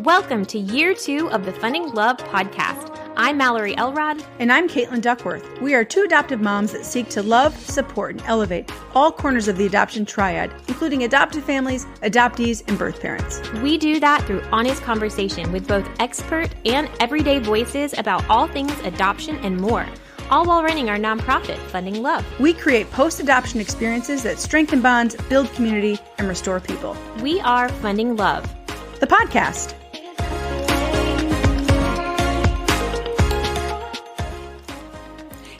Welcome to year 2 of the Funding Love podcast. I'm Mallory Elrod. And I'm Caitlin Duckworth. We are two adoptive moms that seek to love, support, and elevate all corners of the adoption triad, including adoptive families, adoptees, and birth parents. We do that through honest conversation with both expert and everyday voices about all things adoption and more, all while running our nonprofit, Funding Love. We create post-adoption experiences that strengthen bonds, build community, and restore people. We are Funding Love, the podcast.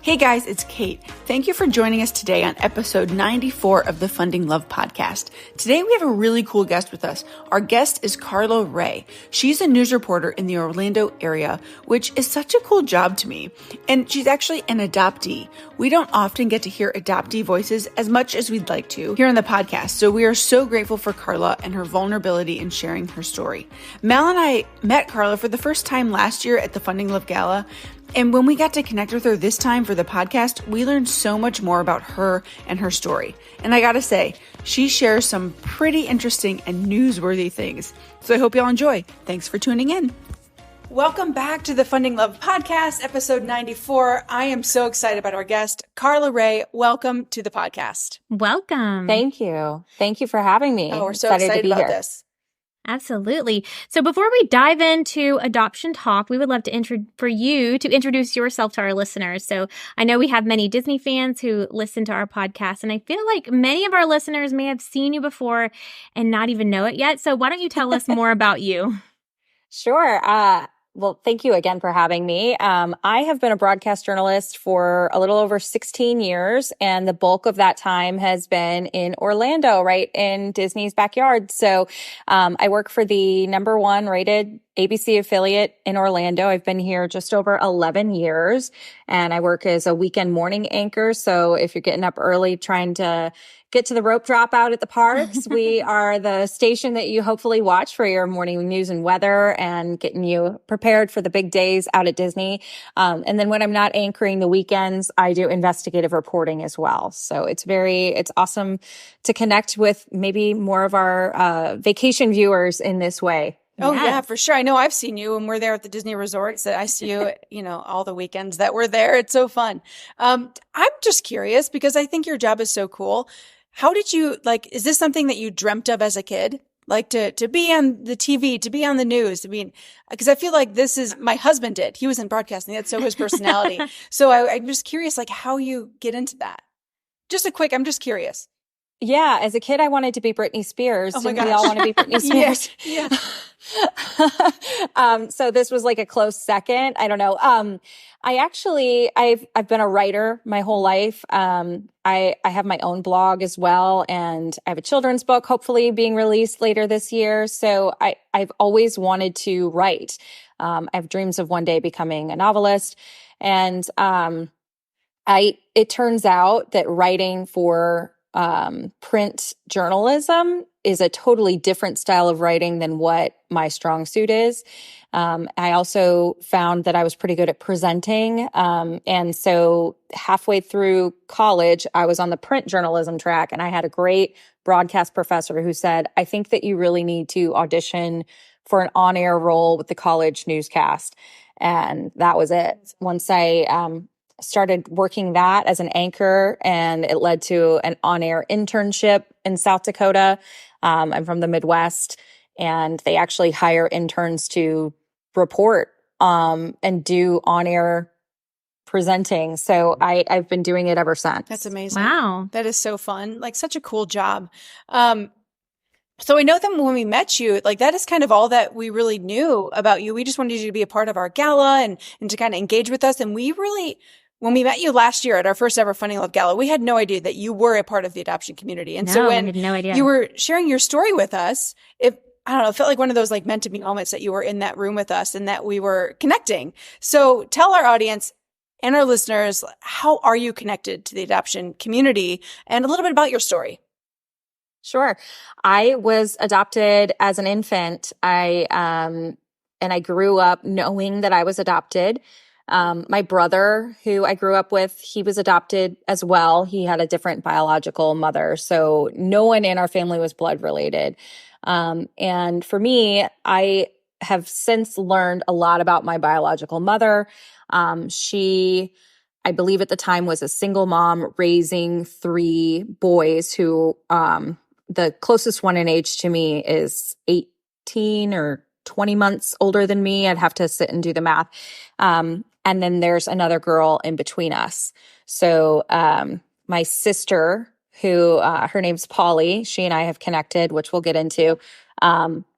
Hey guys, it's Kate. Thank you for joining us today on episode 94 of the Funding Love podcast. Today we have a really cool guest with us. Our guest is Karla Ray. She's a news reporter in the Orlando area, which is such a cool job to me. And she's actually an adoptee. We don't often get to hear adoptee voices as much as we'd like to here on the podcast. So we are so grateful for Karla and her vulnerability in sharing her story. Mal and I met Karla for the first time last year at the Funding Love Gala. And when we got to connect with her this time for the podcast, we learned so much more about her and her story. And I gotta say, she shares some pretty interesting and newsworthy things. So I hope y'all enjoy. Thanks for tuning in. Welcome back to the Funding Love podcast, episode 94. I am so excited about our guest, Karla Ray. Welcome to the podcast. Welcome. Thank you. Thank you for having me. Oh, we're so excited about this. Absolutely. So before we dive into adoption talk, we would love for you to introduce yourself to our listeners. So I know we have many Disney fans who listen to our podcast, and I feel like many of our listeners may have seen you before and not even know it yet. So why don't you tell us more about you? Sure. Well, thank you again for having me. I have been a broadcast journalist for a little over 16 years, and the bulk of that time has been in Orlando, right in Disney's backyard. So I work for the #1 rated ABC affiliate in Orlando. I've been here just over 11 years, and I work as a weekend morning anchor. So if you're getting up early trying to get to the rope drop out at the parks, we are the station that you hopefully watch for your morning news and weather and getting you prepared for the big days out at Disney. And then when I'm not anchoring the weekends, I do investigative reporting as well. So it's awesome to connect with maybe more of our vacation viewers in this way. Oh, yeah, for sure. I know I've seen you when we're there at the Disney resorts. That I see you, all the weekends that we're there. It's so fun. I'm just curious because I think your job is so cool. How did you, is this something that you dreamt of as a kid? Like to be on the TV, to be on the news? I mean, because I feel like my husband did. He was in broadcasting. That's so his personality. So I'm just curious, how you get into that. I'm just curious. Yeah, as a kid, I wanted to be Britney Spears. Oh my Didn't gosh. we all want to be Britney Spears? Yeah. So this was like a close second. I don't know. I've been a writer my whole life. I have my own blog as well, and I have a children's book hopefully being released later this year. So I've always wanted to write. I have dreams of one day becoming a novelist, and it turns out that writing for print journalism is a totally different style of writing than what my strong suit is. I also found that I was pretty good at presenting. And so halfway through college, I was on the print journalism track, and I had a great broadcast professor who said, I think that you really need to audition for an on-air role with the college newscast. And that was it. Once I, started working that as an anchor, and it led to an on-air internship in South Dakota. I'm from the Midwest, and they actually hire interns to report and do on-air presenting. So I've been doing it ever since. That's amazing. Wow. That is so fun. Such a cool job. So I know that when we met you, that is kind of all that we really knew about you. We just wanted you to be a part of our gala and to kind of engage with us. And when we met you last year at our first ever Funding Love Gala, we had no idea that you were a part of the adoption community. And so when I had no idea. You were sharing your story with us, it felt like one of those meant to be moments that you were in that room with us and that we were connecting. So tell our audience and our listeners, how are you connected to the adoption community and a little bit about your story? Sure. I was adopted as an infant. And I grew up knowing that I was adopted. My brother, who I grew up with, he was adopted as well. He had a different biological mother. So no one in our family was blood related. And for me, I have since learned a lot about my biological mother. She, I believe at the time, was a single mom raising 3 boys who, the closest one in age to me is 18 or 20 months older than me. I'd have to sit and do the math. And then there's another girl in between us. So my sister, who her name's Polly, she and I have connected, which we'll get into.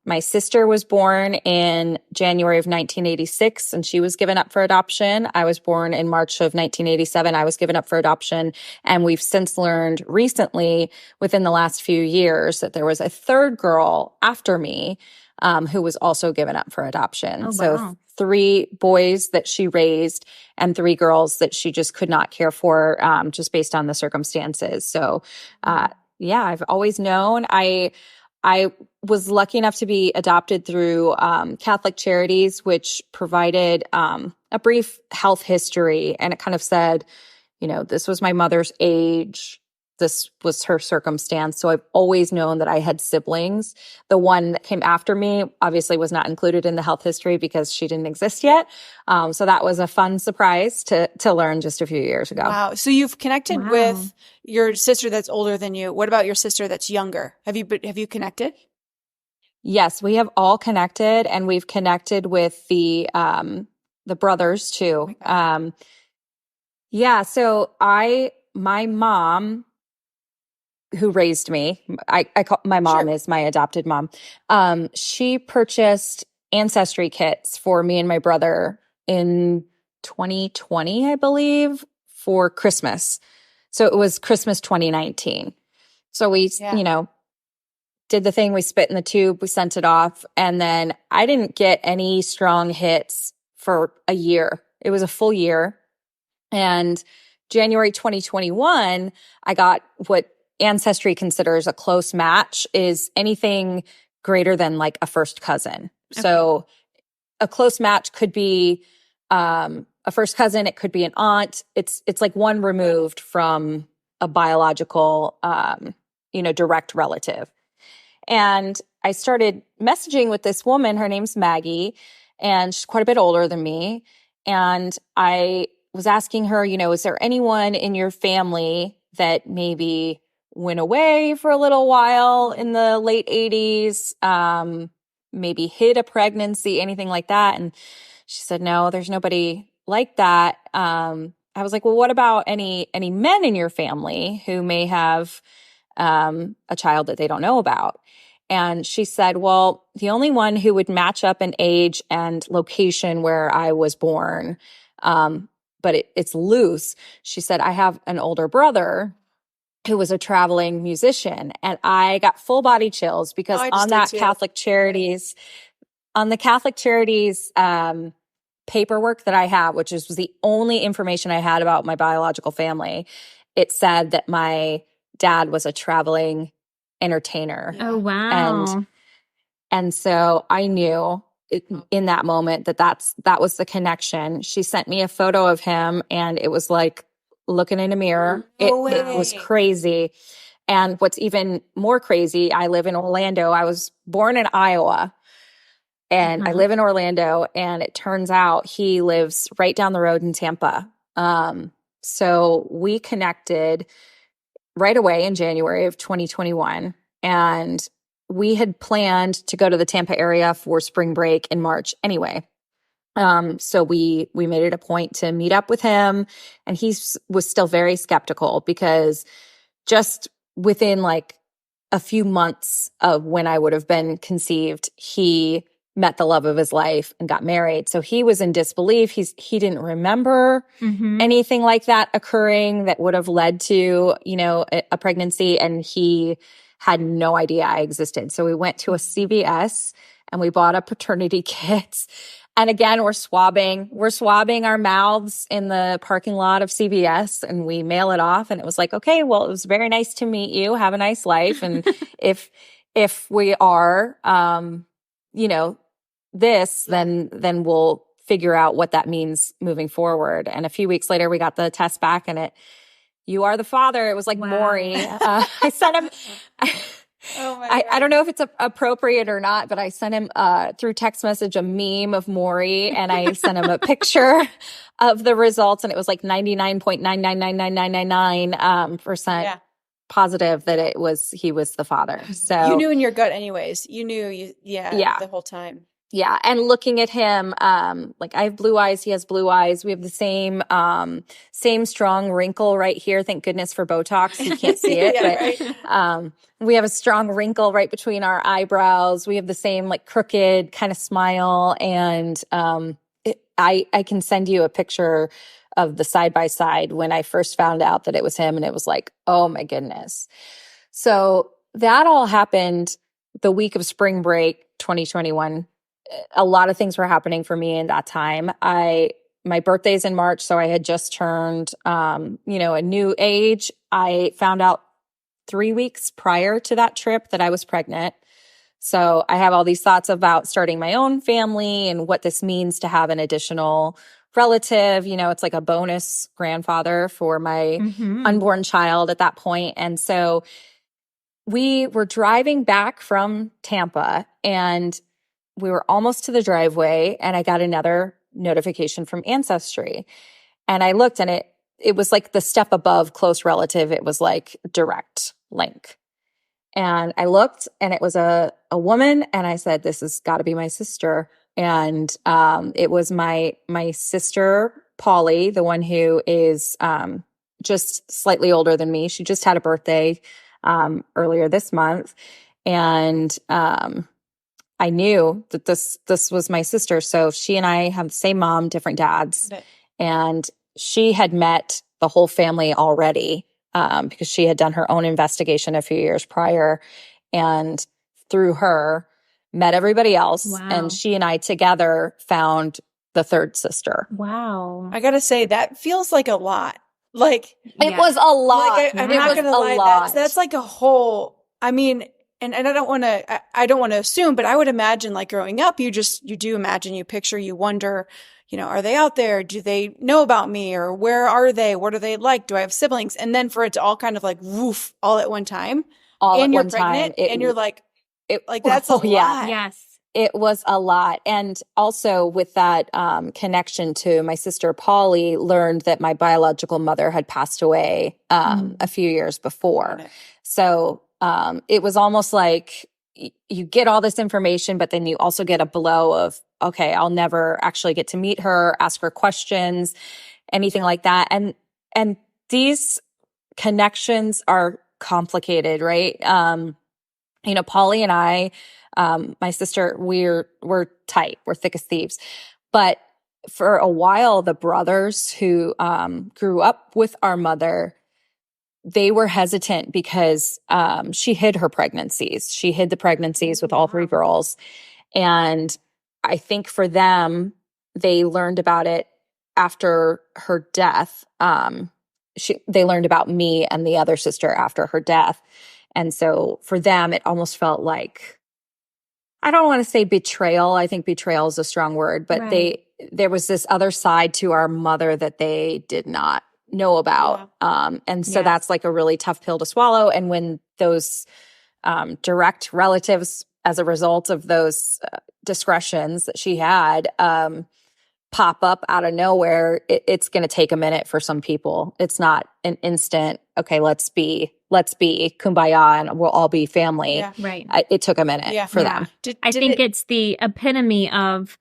My sister was born in January of 1986, and she was given up for adoption. I was born in March of 1987. I was given up for adoption. And we've since learned recently, within the last few years, that there was a third girl after me who was also given up for adoption. Oh, So wow. 3 boys that she raised and 3 girls that she just could not care for, just based on the circumstances. So, yeah, I've always known. I was lucky enough to be adopted through Catholic Charities, which provided a brief health history. And it kind of said, this was my mother's age. This was her circumstance. So I've always known that I had siblings. The one that came after me obviously was not included in the health history because she didn't exist yet. So that was a fun surprise to learn just a few years ago. Wow. So you've connected with your sister that's older than you. What about your sister that's younger? Have you connected? Yes, we have all connected, and we've connected with the brothers too. Yeah. So my mom, who raised me, I call my mom is my adopted mom. She purchased ancestry kits for me and my brother in 2020, I believe, for Christmas. So it was Christmas 2019. So we, did the thing. We spit in the tube, we sent it off. And then I didn't get any strong hits for a year. It was a full year. And January 2021, I got what Ancestry considers a close match, is anything greater than like a first cousin. Okay. So a close match could be a first cousin. It could be an aunt. It's like one removed from a biological, direct relative. And I started messaging with this woman. Her name's Maggie, and she's quite a bit older than me. And I was asking her, is there anyone in your family that maybe went away for a little while in the late 80s, maybe hid a pregnancy, anything like that? And she said, no, there's nobody like that. I was like, well, what about any men in your family who may have a child that they don't know about? And she said, well, the only one who would match up in age and location where I was born, but it's loose. She said, I have an older brother who was a traveling musician. And I got full body chills because on the Catholic Charities paperwork that I have, which was the only information I had about my biological family, it said that my dad was a traveling entertainer. Oh, wow. And so I knew in that moment that was the connection. She sent me a photo of him, and it was like looking in a mirror. It was crazy. And what's even more crazy, I live in Orlando. I was born in Iowa, and I live in Orlando, and it turns out he lives right down the road in Tampa. So we connected right away in January of 2021. And we had planned to go to the Tampa area for spring break in March anyway. So we made it a point to meet up with him, and he was still very skeptical because just within like a few months of when I would have been conceived, he met the love of his life and got married. So he was in disbelief. He didn't remember anything like that occurring that would have led to, a pregnancy. And he had no idea I existed. So we went to a CVS and we bought a paternity kit. And again, we're swabbing our mouths in the parking lot of CVS, and we mail it off. And it was like, okay, well, it was very nice to meet you. Have a nice life. And if we are, then we'll figure out what that means moving forward. And a few weeks later, we got the test back, and you are the father. It was like Maury. I Oh my I God. don't know if it's appropriate or not, but I sent him through text message a meme of Maury, and I sent him a picture of the results, and it was like 99.9999999% Yeah. positive that he was the father. So You knew in your gut anyways. You knew yeah. the whole time. Yeah. And looking at him, like I have blue eyes, he has blue eyes. We have the same strong wrinkle right here. Thank goodness for Botox. You can't see it, Yeah, but, we have a strong wrinkle right between our eyebrows. We have the same like crooked kind of smile. And, I can send you a picture of the side by side when I first found out that it was him. And it was like, oh my goodness. So that all happened the week of spring break, 2021. A lot of things were happening for me in that time. My birthday's in March, so I had just turned, a new age. I found out 3 weeks prior to that trip that I was pregnant. So I have all these thoughts about starting my own family and what this means to have an additional relative. It's like a bonus grandfather for my unborn child at that point. And so we were driving back from Tampa, and we were almost to the driveway, and I got another notification from Ancestry. And I looked, and it was like the step above close relative. It was like direct link. And I looked, and it was a woman, and I said, this has got to be my sister. And it was my sister, Polly, the one who is just slightly older than me. She just had a birthday earlier this month. And I knew that this was my sister. So she and I have the same mom, different dads. Okay. And she had met the whole family already because she had done her own investigation a few years prior. And through her, met everybody else. Wow. And she and I together found the third sister. Wow. I gotta say, that feels like a lot. Like, It was a lot. like I'm It not was gonna a lie, lot. that's like a whole, I mean, and I don't want to, I don't want to assume, but I would imagine like growing up, you do imagine, you picture, you wonder, are they out there? Do they know about me? Or where are they? What are they like? Do I have siblings? And then for it to all kind of like woof all at one time, All and at you're one pregnant, time. and you're like that's a lot. Yes. It was a lot. And also with that connection to my sister, Polly, learned that my biological mother had passed away a few years before. So it was almost like you get all this information, but then you also get a blow of, okay, I'll never actually get to meet her, ask her questions, anything like that. And these connections are complicated, right? Polly and I, my sister, we're tight. We're thick as thieves. But for a while, the brothers who grew up with our mother, they were hesitant because she hid her pregnancies. She hid the pregnancies with all three girls. And I think for them, they learned about it after her death. They learned about me and the other sister after her death. And so for them, it almost felt like, I don't want to say betrayal. I think betrayal is a strong word, but there was this other side to our mother that they did not know about. Yeah. And so that's like a really tough pill to swallow. And when those direct relatives, as a result of those discretions that she had, pop up out of nowhere, it's going to take a minute for some people. It's not an instant, okay, let's be kumbaya and we'll all be family. Yeah. Right. It took a minute for them. I think it's the epitome of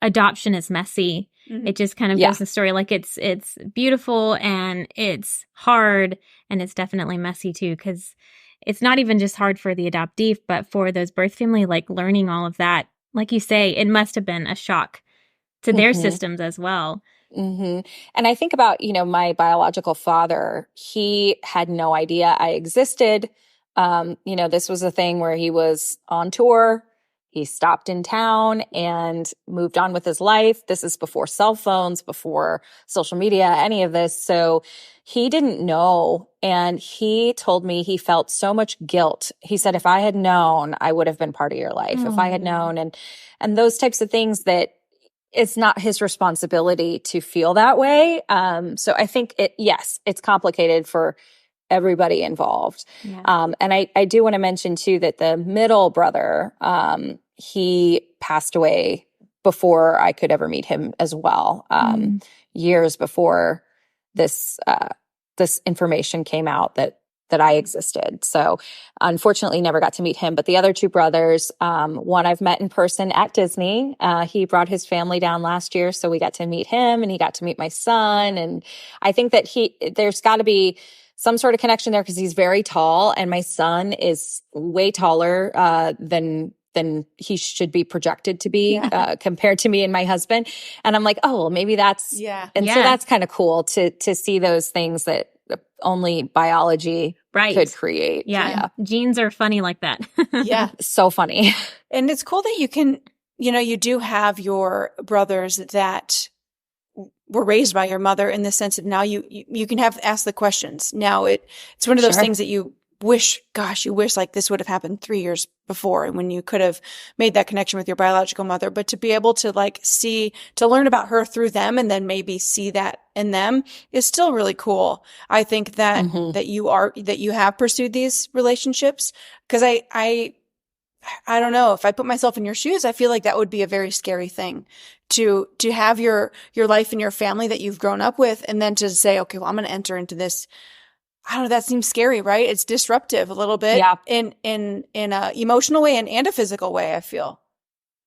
adoption is messy. It just kind of goes the story. Like it's beautiful and it's hard and it's definitely messy too, because it's not even just hard for the adoptee, but for those birth family, like learning all of that. Like you say, it must have been a shock to their systems as well. And I think about, my biological father, he had no idea I existed. This was a thing where he was on tour. He stopped in town and moved on with his life. This is before cell phones, before social media, any of this. So he didn't know. And he told me he felt so much guilt. He said, if I had known, I would have been part of your life. If I had known, and those types of things that it's not his responsibility to feel that way. So I think it's complicated for everybody involved. Yeah. And I do want to mention too that the middle brother, he passed away before I could ever meet him as well. Years before this information came out that I existed. So unfortunately never got to meet him. But the other two brothers, one I've met in person at Disney. He brought his family down last year, so we got to meet him and he got to meet my son. And I think that there's got to be some sort of connection there because he's very tall and my son is way taller than he should be projected to be compared to me and my husband. And I'm like, oh, well, maybe that's, And so that's kind of cool to see those things that only biology could create. Yeah. Genes are funny like that. So funny. And it's cool that you can, you do have your brothers that were raised by your mother in the sense of now you can ask the questions. Now it's one of those things that you wish like this would have happened 3 years before and when you could have made that connection with your biological mother, but to be able to to learn about her through them and then maybe see that in them is still really cool. I think that, that you have pursued these relationships because I don't know, if I put myself in your shoes, I feel like that would be a very scary thing to have your life and your family that you've grown up with and then to say, okay, well, I'm going to enter into this. I don't know. That seems scary, right? It's disruptive a little bit in a emotional way and a physical way, I feel.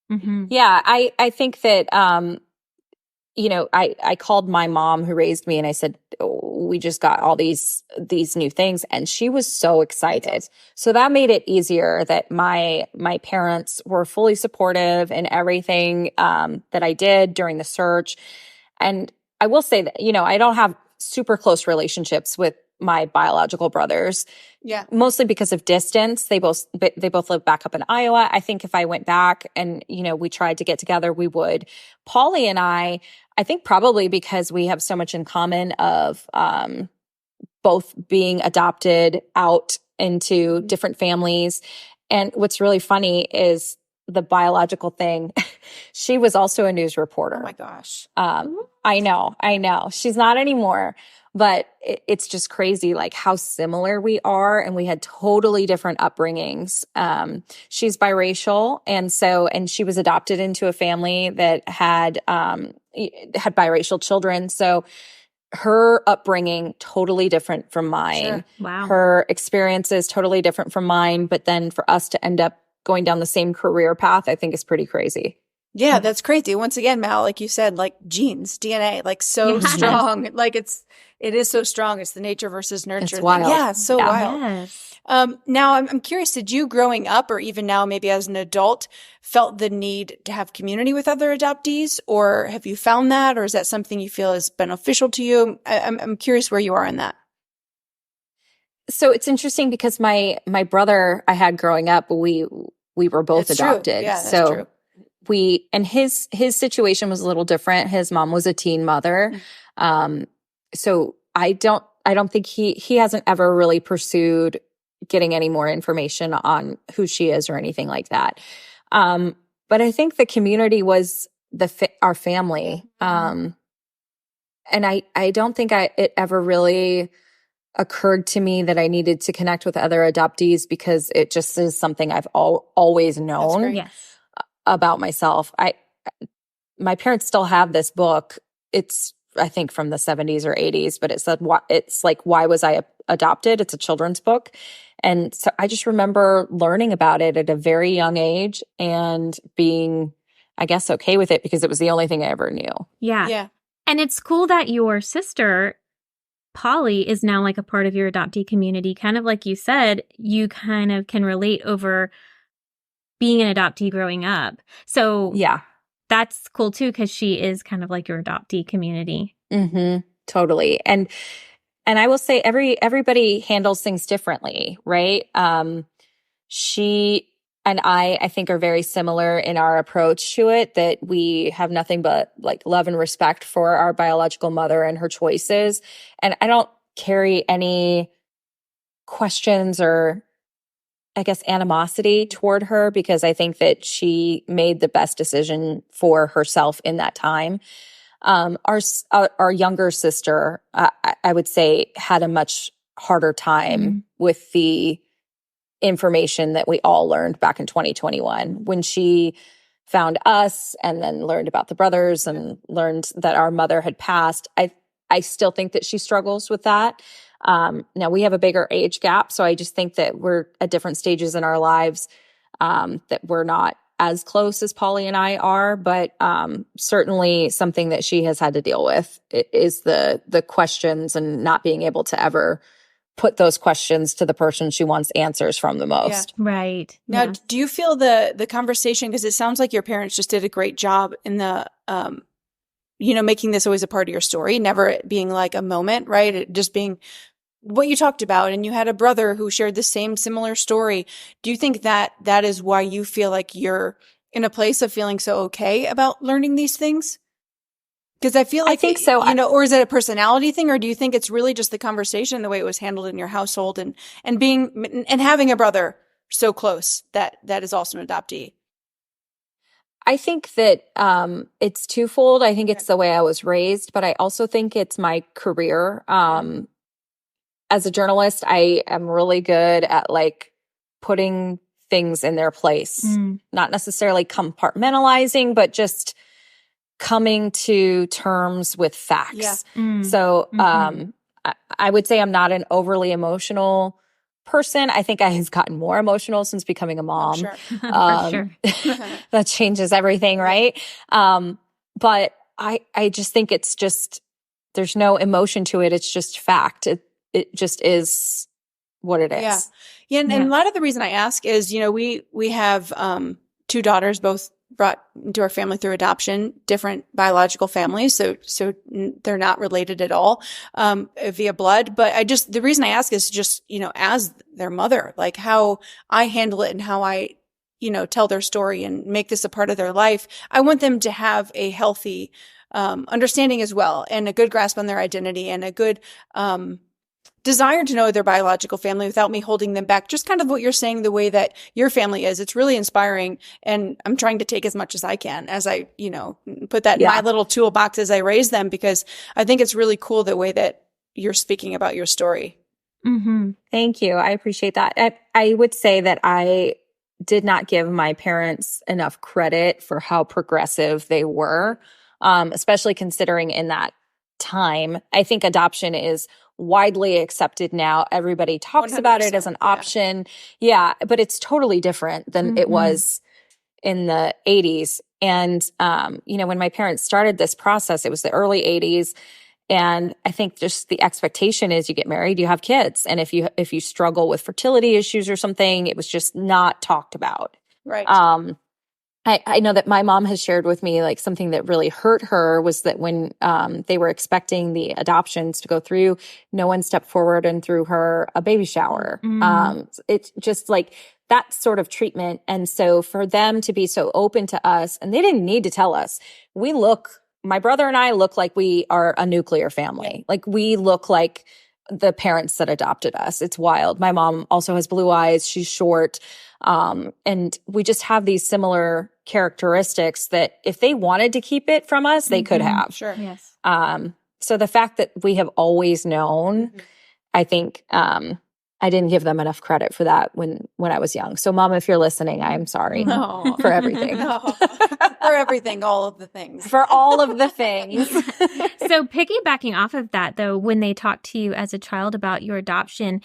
Yeah. I think that, I called my mom who raised me and I said, we just got all these new things. And she was so excited. So that made it easier that my parents were fully supportive in everything, that I did during the search. And I will say that, I don't have super close relationships with my biological brothers. Yeah. Mostly because of distance. They both live back up in Iowa. I think if I went back and, we tried to get together, we would. Polly and I think probably because we have so much in common of both being adopted out into different families. And what's really funny is the biological thing. She was also a news reporter. Oh my gosh. I know. She's not anymore. But it's just crazy, like how similar we are. And we had totally different upbringings. She's biracial. And she was adopted into a family that had biracial children. So her upbringing, totally different from mine. Sure. Wow. Her experiences, totally different from mine. But then for us to end up going down the same career path, I think is pretty crazy. Yeah, that's crazy. Once again, Mal, like you said, like genes, DNA, like so strong. Like it is so strong. It's the nature versus nurture. It's wild. Yeah, it's so wild. Yes. Now I'm curious, did you growing up or even now maybe as an adult felt the need to have community with other adoptees, or have you found that, or is that something you feel is beneficial to you? I'm curious where you are in that. So it's interesting because my brother I had growing up, we were both adopted. True. Yeah, that's so true. And his situation was a little different. His mom was a teen mother. So I don't think he hasn't ever really pursued getting any more information on who she is or anything like that. But I think the community was our family. And I don't think it ever really occurred to me that I needed to connect with other adoptees because it just is something I've always known. Yes. About myself. My parents still have this book. It's, I think, from the 70s or 80s, but it said, it's like, why was I adopted? It's a children's book. And so I just remember learning about it at a very young age and being, I guess, okay with it because it was the only thing I ever knew. Yeah. Yeah. And it's cool that your sister, Polly, is now like a part of your adoptee community. Kind of like you said, you kind of can relate over being an adoptee growing up. So yeah, that's cool too, because she is kind of like your adoptee community. Totally. And I will say everybody handles things differently, right? She and I think are very similar in our approach to it, that we have nothing but like love and respect for our biological mother and her choices. And I don't carry any questions or, I guess, animosity toward her because I think that she made the best decision for herself in that time. Our younger sister, I would say, had a much harder time with the information that we all learned back in 2021 when she found us and then learned about the brothers and learned that our mother had passed. I still think that she struggles with that. Now we have a bigger age gap, so I just think that we're at different stages in our lives, that we're not as close as Polly and I are, but certainly something that she has had to deal with is the questions and not being able to ever put those questions to the person she wants answers from the most. Yeah. Right. Now, Yeah. do you feel the conversation, because it sounds like your parents just did a great job in the, making this always a part of your story, never it being like a moment, right? It just being what you talked about, and you had a brother who shared the same similar story. Do you think that that is why you feel like you're in a place of feeling so okay about learning these things? Because I feel like, I think so. Or is it a personality thing, or do you think it's really just the conversation, the way it was handled in your household, and having a brother so close that is also an adoptee? I think that it's twofold. I think it's the way I was raised, but I also think it's my career. As a journalist, I am really good at like putting things in their place, not necessarily compartmentalizing, but just coming to terms with facts. Yeah. So I would say I'm not an overly emotional person. I think I have gotten more emotional since becoming a mom. Sure. For sure. That changes everything, right? But I just think it's just, there's no emotion to it. It's just fact. It just is what it is. Yeah. And a lot of the reason I ask is, we have two daughters, both brought into our family through adoption, different biological families. So they're not related at all, via blood. But the reason I ask is just, as their mother, like how I handle it and how I, tell their story and make this a part of their life. I want them to have a healthy, understanding as well, and a good grasp on their identity, and a good, desire to know their biological family without me holding them back. Just kind of what you're saying, the way that your family is. It's really inspiring. And I'm trying to take as much as I can as I, put that in my little toolbox as I raise them, because I think it's really cool the way that you're speaking about your story. Thank you. I appreciate that. I would say that I did not give my parents enough credit for how progressive they were, especially considering in that time. I think adoption is widely accepted now. Everybody talks about it as an option. Yeah, but it's totally different than it was in the 80s. And, when my parents started this process, it was the early 80s. And I think just the expectation is you get married, you have kids. And if you struggle with fertility issues or something, it was just not talked about. Right. I know that my mom has shared with me, like, something that really hurt her was that when they were expecting the adoptions to go through, no one stepped forward and threw her a baby shower. It's just like that sort of treatment. And so for them to be so open to us, and they didn't need to tell us, my brother and I look like we are a nuclear family. Yeah. Like, we look like the parents that adopted us. It's wild. My mom also has blue eyes. She's short. And we just have these similar characteristics that if they wanted to keep it from us, they could have. Sure. Yes. So the fact that we have always known, I think, I didn't give them enough credit for that when I was young. So Mom, if you're listening, I'm sorry for everything. For everything, all of the things. For all of the things. So piggybacking off of that, though, when they talked to you as a child about your adoption,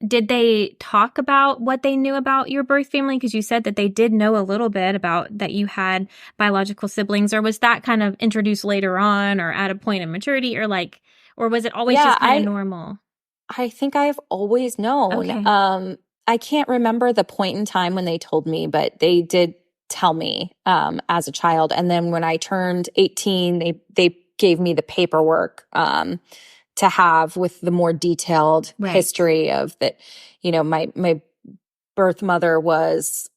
did they talk about what they knew about your birth family? Because you said that they did know a little bit about that you had biological siblings, or was that kind of introduced later on or at a point of maturity, or was it always just kind of normal? I think I've always known. Okay. I can't remember the point in time when they told me, but they did tell me as a child. And then when I turned 18, they gave me the paperwork to have with the more detailed history of that. My birth mother was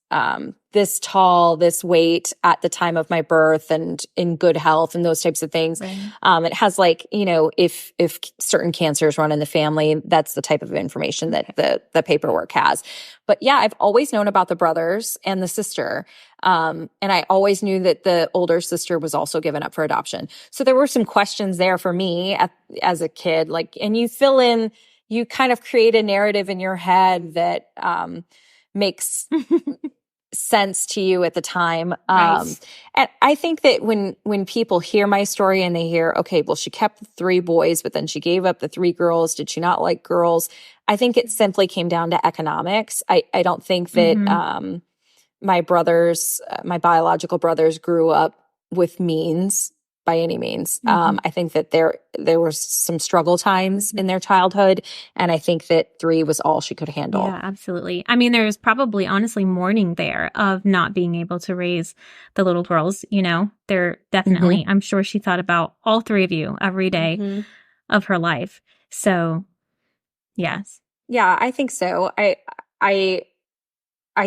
this tall, this weight at the time of my birth, and in good health, and those types of things. Right. It has if certain cancers run in the family, that's the type of information that the paperwork has. But yeah, I've always known about the brothers and the sister. And I always knew that the older sister was also given up for adoption. So there were some questions there for me as a kid, and you fill in, you kind of create a narrative in your head that makes sense to you at the time. Right. And I think that when people hear my story and they hear, okay, well, she kept the 3 boys, but then she gave up the 3 girls. Did she not like girls? I think it simply came down to economics. I don't think that my biological brothers grew up with means by any means. I think that there were some struggle times in their childhood, and I think that 3 was all she could handle. Yeah, absolutely. I mean, there's probably honestly mourning there of not being able to raise the little girls, They're definitely, I'm sure she thought about all 3 of you every day of her life. So, yes. Yeah, I think so. I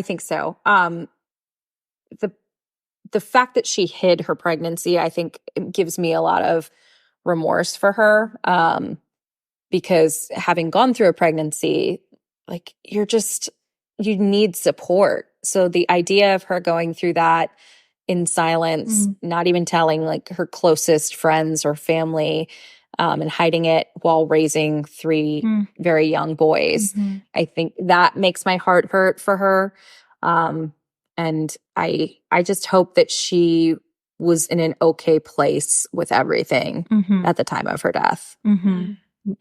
think so. The fact that she hid her pregnancy, I think, gives me a lot of remorse for her. Because having gone through a pregnancy, like you need support. So the idea of her going through that in silence, not even telling like her closest friends or family, and hiding it while raising 3 very young boys, I think that makes my heart hurt for her. And I just hope that she was in an okay place with everything at the time of her death.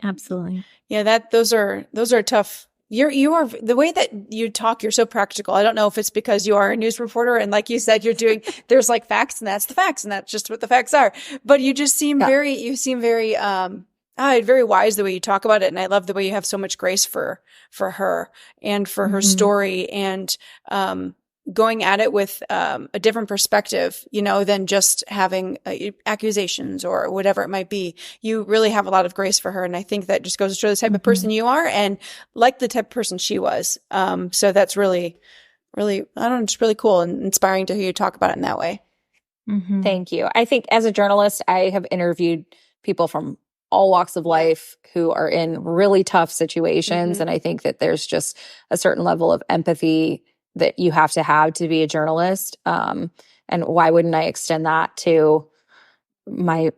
Absolutely. Yeah, those are tough. You are the way that you talk, you're so practical. I don't know if it's because you are a news reporter and like you said, there's like facts and that's the facts and that's just what the facts are. But you just seem very very wise the way you talk about it. And I love the way you have so much grace for her and for her story and, going at it with a different perspective, than just having accusations or whatever it might be. You really have a lot of grace for her. And I think that just goes to show the type of person you are and like the type of person she was. So that's really, really, I don't know, just really cool and inspiring to hear you talk about it in that way. Thank you. I think as a journalist, I have interviewed people from all walks of life who are in really tough situations. And I think that there's just a certain level of empathy that you have to be a journalist. And why wouldn't I extend that to my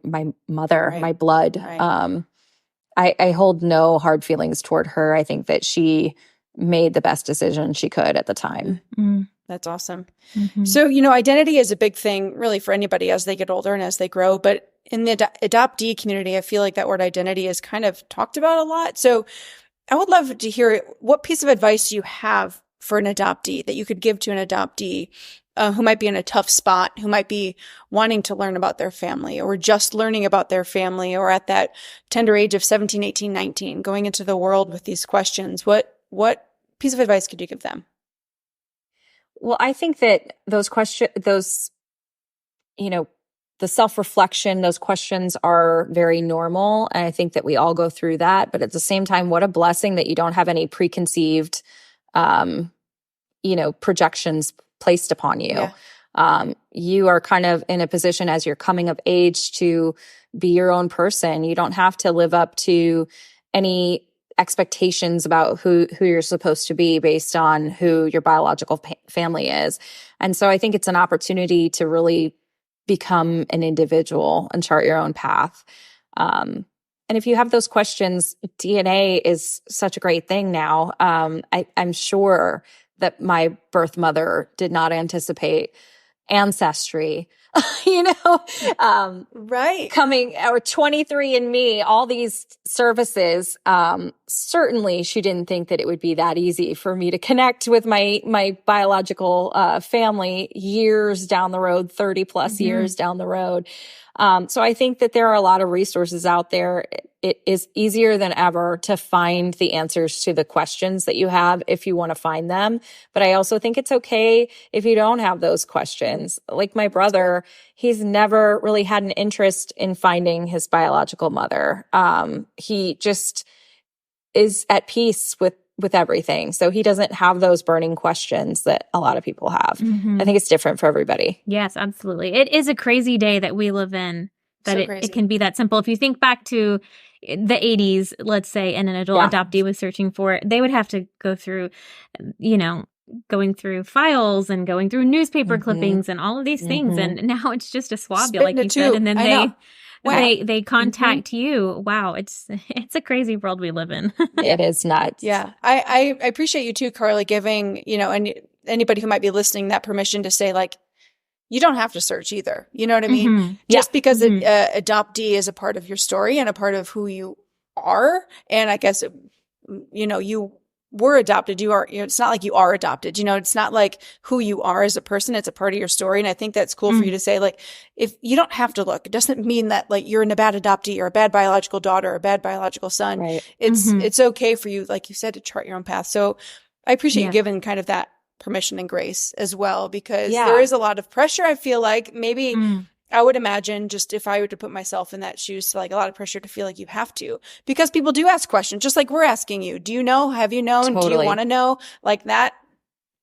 mother, my blood? Right. I hold no hard feelings toward her. I think that she made the best decision she could at the time. That's awesome. So, identity is a big thing really for anybody as they get older and as they grow. But in the adoptee community, I feel like that word identity is kind of talked about a lot. So I would love to hear what piece of advice you have for an adoptee that you could give to an adoptee who might be in a tough spot, who might be wanting to learn about their family or just learning about their family or at that tender age of 17, 18, 19, going into the world with these questions. What piece of advice could you give them? Well, I think that those questions, the self-reflection, those questions are very normal. And I think that we all go through that. But at the same time, what a blessing that you don't have any preconceived projections placed upon you. Yeah. You are kind of in a position as you're coming of age to be your own person. You don't have to live up to any expectations about who you're supposed to be based on who your biological family is. And so I think it's an opportunity to really become an individual and chart your own path. And if you have those questions, DNA is such a great thing now. I'm sure that my birth mother did not anticipate Ancestry, right. coming, or 23andMe, all these services. Certainly she didn't think that it would be that easy for me to connect with my biological family years down the road, 30 plus years down the road. So I think that there are a lot of resources out there. It is easier than ever to find the answers to the questions that you have if you want to find them. But I also think it's okay if you don't have those questions. Like my brother, he's never really had an interest in finding his biological mother. He just is at peace with everything. So he doesn't have those burning questions that a lot of people have. I think it's different for everybody. Yes, absolutely. It is a crazy day that we live in, that it can be that simple. If you think back to the 80s, let's say, and an adult adoptee was searching for it, they would have to go through, going through files and going through newspaper clippings and all of these things. And now it's just a swab, like you said. And then they contact you. Wow, it's a crazy world we live in. It is nuts. Yeah. I appreciate you too, Karla, giving, and anybody who might be listening that permission to say, like, you don't have to search either. You know what I mean? Mm-hmm. Just because adoptee is a part of your story and a part of who you are. And I guess, you were adopted. You are, it's not like you are adopted. It's not like who you are as a person. It's a part of your story. And I think that's cool for you to say, like, if you don't have to look, it doesn't mean that like you're in a bad adoptee or a bad biological daughter or a bad biological son. Right. It's okay for you, like you said, to chart your own path. So I appreciate you giving kind of that permission and grace as well, because there is a lot of pressure. I feel like maybe I would imagine, just if I were to put myself in that shoes, like a lot of pressure to feel like you have to, because people do ask questions, just like we're asking you. Do you know? Have you known? Totally. Do you want to know? Like that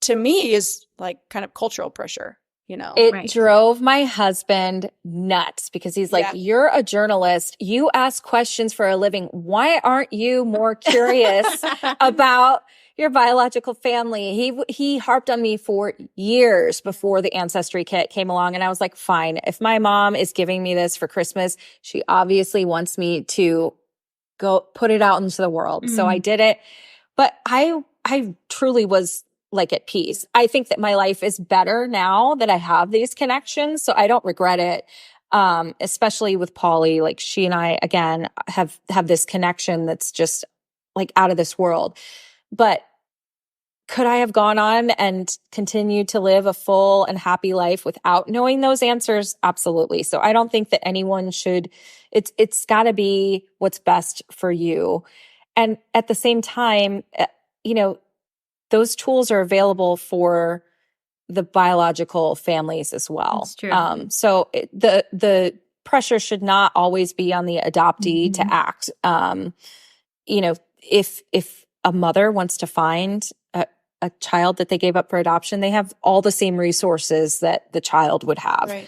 to me is like kind of cultural pressure, It drove my husband nuts because he's like, you're a journalist. You ask questions for a living. Why aren't you more curious about your biological family? He harped on me for years before the Ancestry kit came along. And I was like, fine, if my mom is giving me this for Christmas, she obviously wants me to go put it out into the world. So I did it. But I truly was like at peace. I think that my life is better now that I have these connections. So I don't regret it. Especially with Polly, like she and I, again, have this connection that's just like out of this world. But could I have gone on and continued to live a full and happy life without knowing those answers? Absolutely. So I don't think that anyone should, it's got to be what's best for you. And at the same time, those tools are available for the biological families as well. That's true. So the pressure should not always be on the adoptee to act. If a mother wants to find a child that they gave up for adoption, they have all the same resources that the child would have. Right.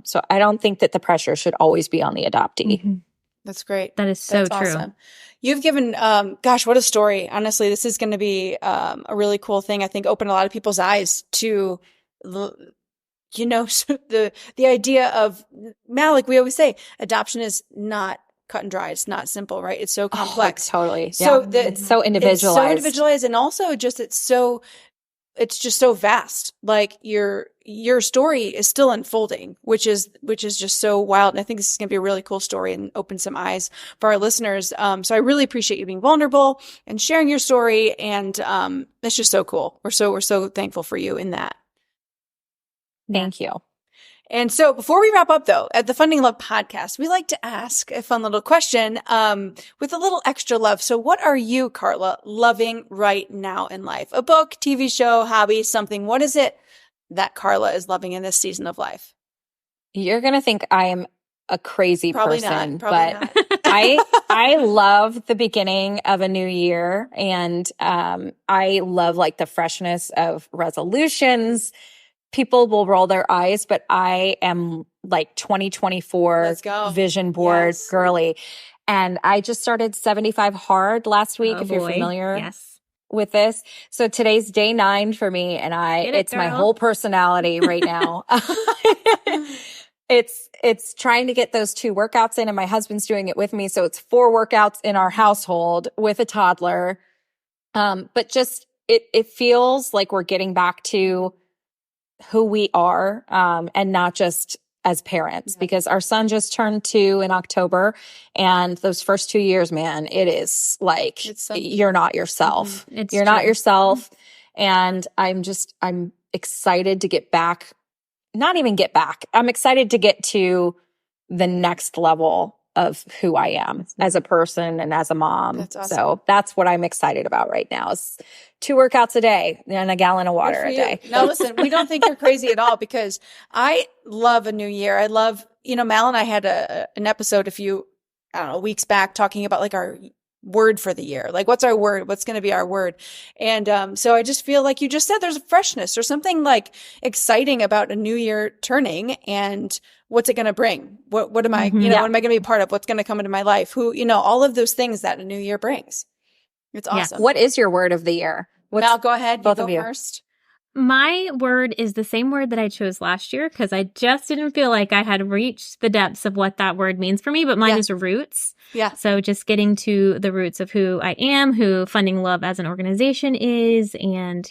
So I don't think that the pressure should always be on the adoptee. That's great. That is so true. Awesome. You've given, gosh, what a story. Honestly, this is going to be a really cool thing. I think open a lot of people's eyes to, the idea of, like we always say, adoption is not cut and dry. It's not simple, right? It's so complex. Totally. So it's so individualized. And also just it's just so vast. Like your story is still unfolding, which is just so wild. And I think this is going to be a really cool story and open some eyes for our listeners. So I really appreciate you being vulnerable and sharing your story. And it's just so cool. We're so thankful for you in that. Thank you. And so before we wrap up, though, at the Funding Love podcast, we like to ask a fun little question with a little extra love. So what are you, Karla, loving right now in life? A book, TV show, hobby, something. What is it that Karla is loving in this season of life? You're going to think I am a crazy person, but I love the beginning of a new year. And I love like the freshness of resolutions. People will roll their eyes, but I am like 2024 vision board girly. And I just started 75 Hard last week, if you're familiar with this. So today's day 9 for me, and it's my whole personality right now. It's trying to get those 2 workouts in, and my husband's doing it with me. So it's 4 workouts in our household with a toddler. But just, it feels like we're getting back to who we are, and not just as parents, because our son just turned 2 in October, and those first 2 years, man, it is like, you're not yourself. You're not yourself. And I'm excited to get back, not even get back. I'm excited to get to the next level of who I am as a person and as a mom. That's awesome. So that's what I'm excited about right now is 2 workouts a day and a gallon of water a day. No, listen, we don't think you're crazy at all, because I love a new year. I love, Mal and I had an episode a few, weeks back talking about like our word for the year. Like, what's our word? What's going to be our word? And so I just feel like you just said there's a freshness or something like exciting about a new year turning, and what's it going to bring? What am I, what am I going to be a part of? What's going to come into my life? Who, all of those things that a new year brings. It's awesome. What is your word of the year? Mal, go ahead. Both you of go you first. My word is the same word that I chose last year because I just didn't feel like I had reached the depths of what that word means for me, but mine is roots. Yeah. So just getting to the roots of who I am, who Funding Love as an organization is, and,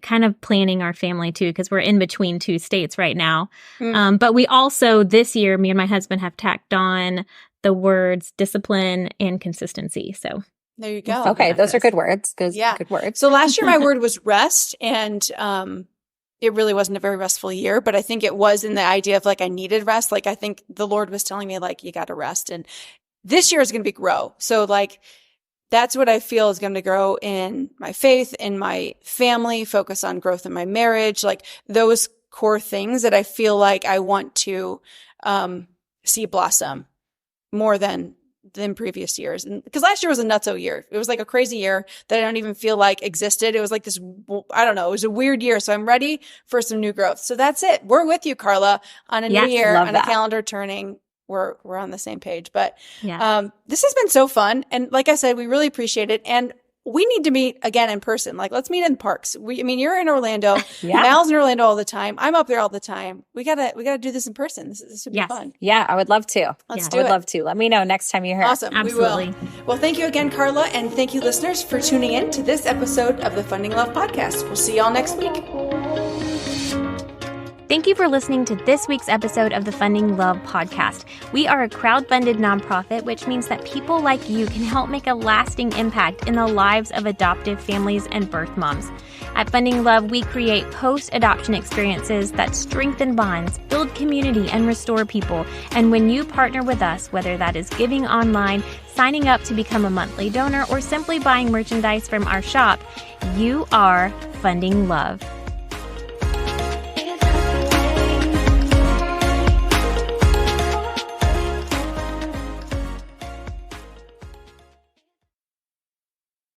kind of planning our family too, because we're in between two states right now. But we also, this year, me and my husband have tacked on the words discipline and consistency. So there you go. Okay, those are good words. Good words. So last year my word was rest, and it really wasn't a very restful year, but I think it was in the idea of like I needed rest. Like I think the Lord was telling me like you got to rest, and this year is going to be grow. So like that's what I feel is going to grow in my faith, in my family, focus on growth in my marriage, like those core things that I feel like I want to see blossom more than previous years. And because last year was a nutso year. It was like a crazy year that I don't even feel like existed. It was like this, I don't know, it was a weird year. So I'm ready for some new growth. So that's it. We're with you, Karla, on a new year, on a calendar turning. We're on the same page. But this has been so fun. And like I said, we really appreciate it. And we need to meet again in person. Like, let's meet in parks. You're in Orlando. Mal's in Orlando all the time. I'm up there all the time. We gotta do this in person. This would be fun. Yeah, I would love to. Let's do it. I would love to. Let me know next time you're here. Awesome. Absolutely. We will. Well, thank you again, Karla. And thank you, listeners, for tuning in to this episode of the Funding Love Podcast. We'll see y'all next week. Thank you for listening to this week's episode of the Funding Love Podcast. We are a crowd-funded nonprofit, which means that people like you can help make a lasting impact in the lives of adoptive families and birth moms. At Funding Love, we create post-adoption experiences that strengthen bonds, build community, and restore people. And when you partner with us, whether that is giving online, signing up to become a monthly donor, or simply buying merchandise from our shop, you are funding love.